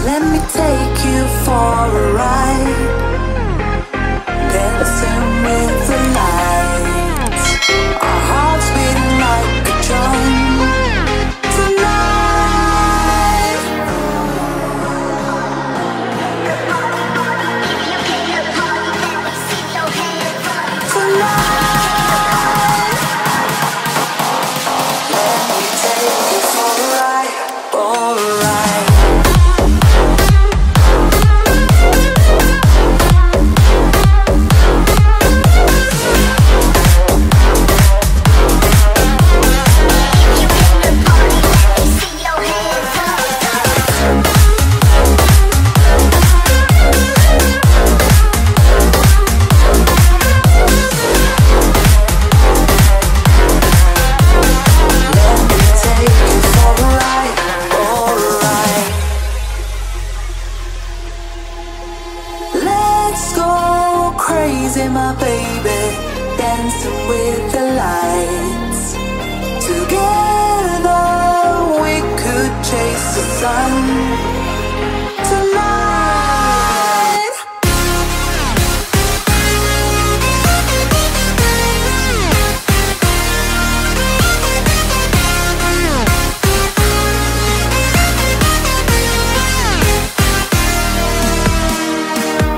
Let me take you for a ride, dancing with the lights, our hearts beating like a drum. Tonight, let me take you for a ride, for a ride. My baby, dancing with the lights. Together we could chase the sun. Tonight,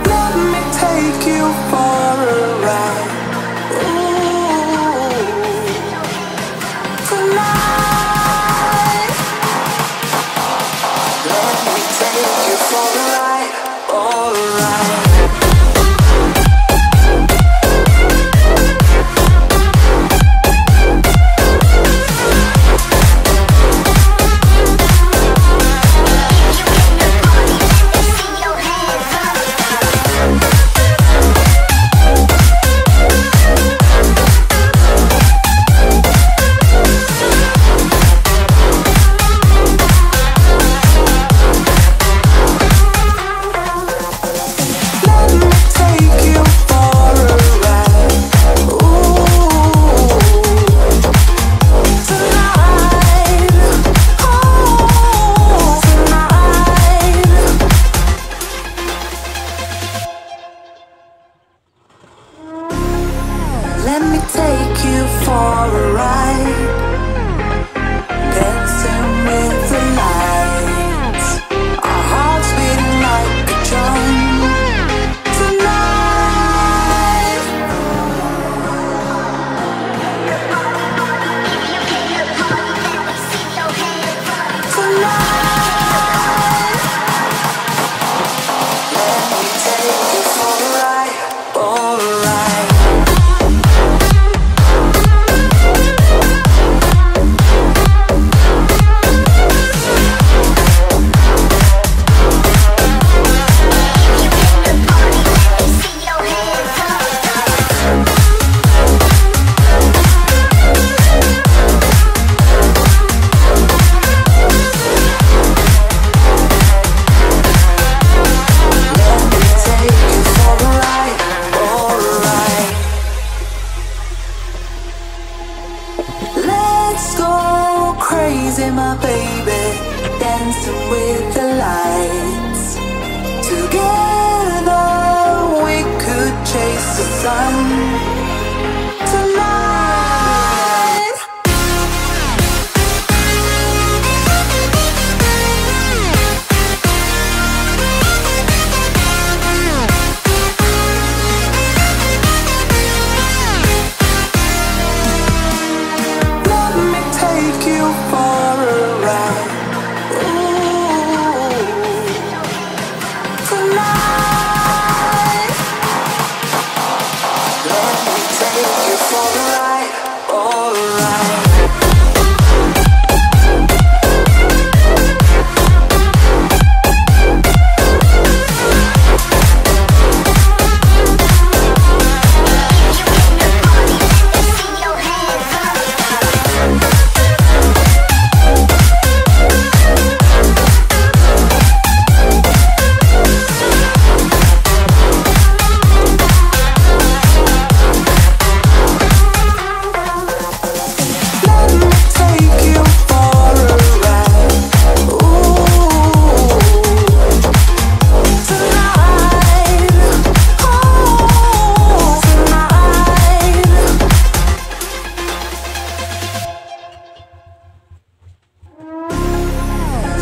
let me take you for a ride. Ooh, tonight, let me take you for a ride, for a ride. Let me take you for a ride, dancing with the lights, our hearts beating like a drum. Tonight, tonight, let me take you for a ride, for a ride. My baby, dancing with the lights. Together we could chase the sun. Tonight, let me take you for a ride. Ooh, tonight, let me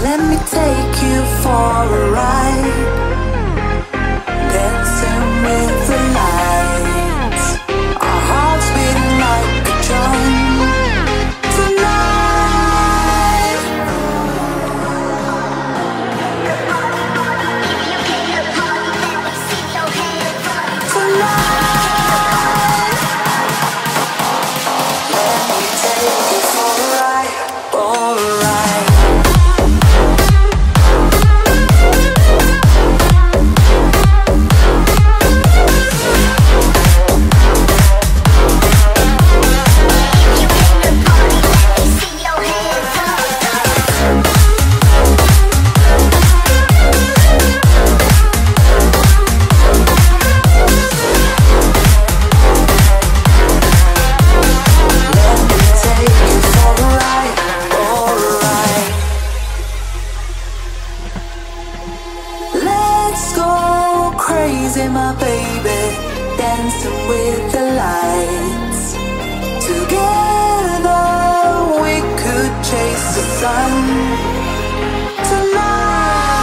Let me take you for a ride, dancing with the lights, our hearts beating like a drum. Tonight, let me take you for a ride, for a ride. My baby, dancing with the lights. Together we could chase the sun. Tonight,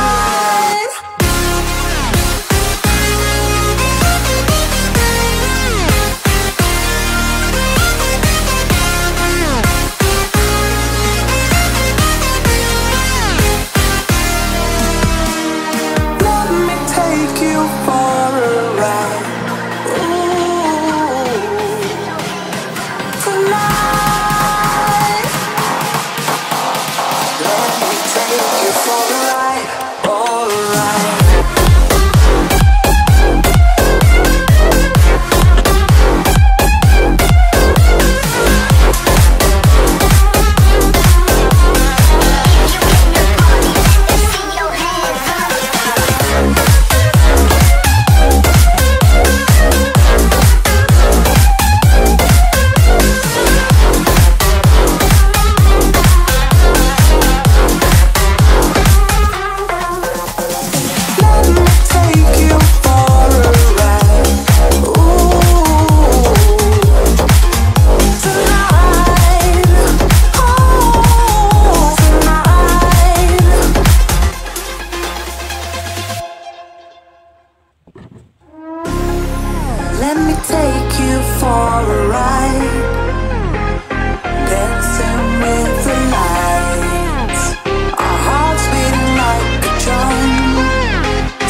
let me take you for a ride. Ooh, tonight, let me take you for a ride, for a ride. Let me take you for a ride, dancing with the lights, our hearts beating like a drum.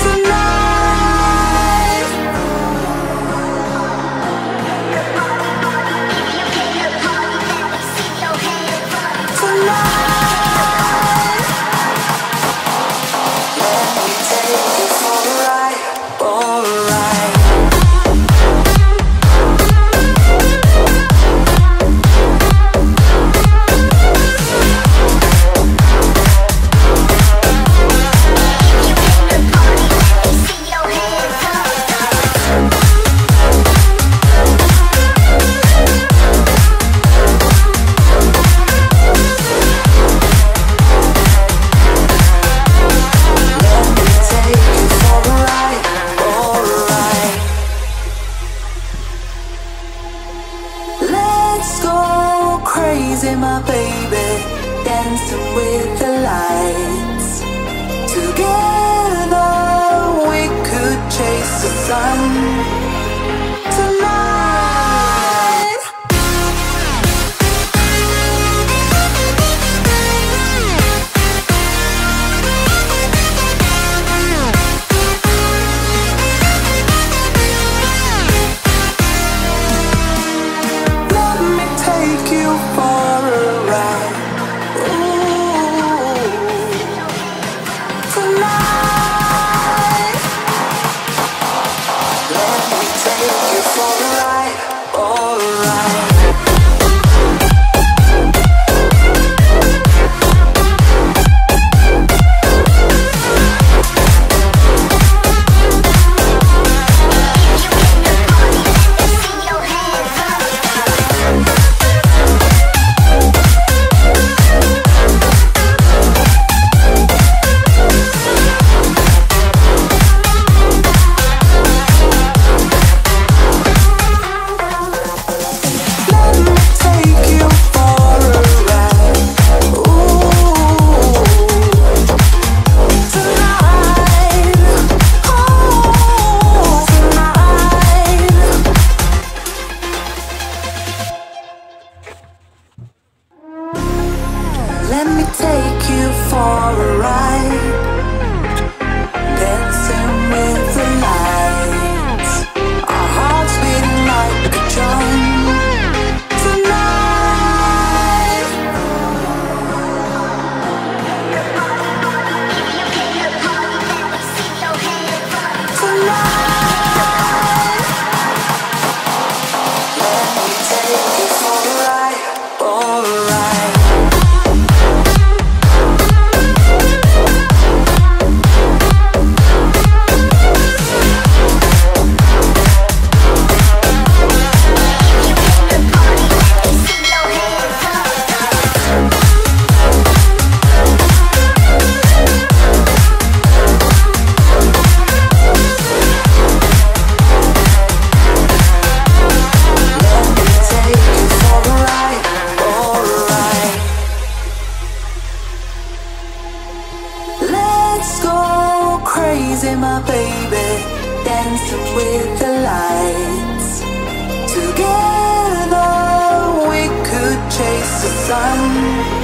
Tonight, tonight, let me take you for a ride, for a ride. My baby, dancing with the lights. Together we could chase the sun. Tonight, let me take you for a ride. Ooh, tonight, let me crazy, my baby, dancing with the lights. Together we could chase the sun.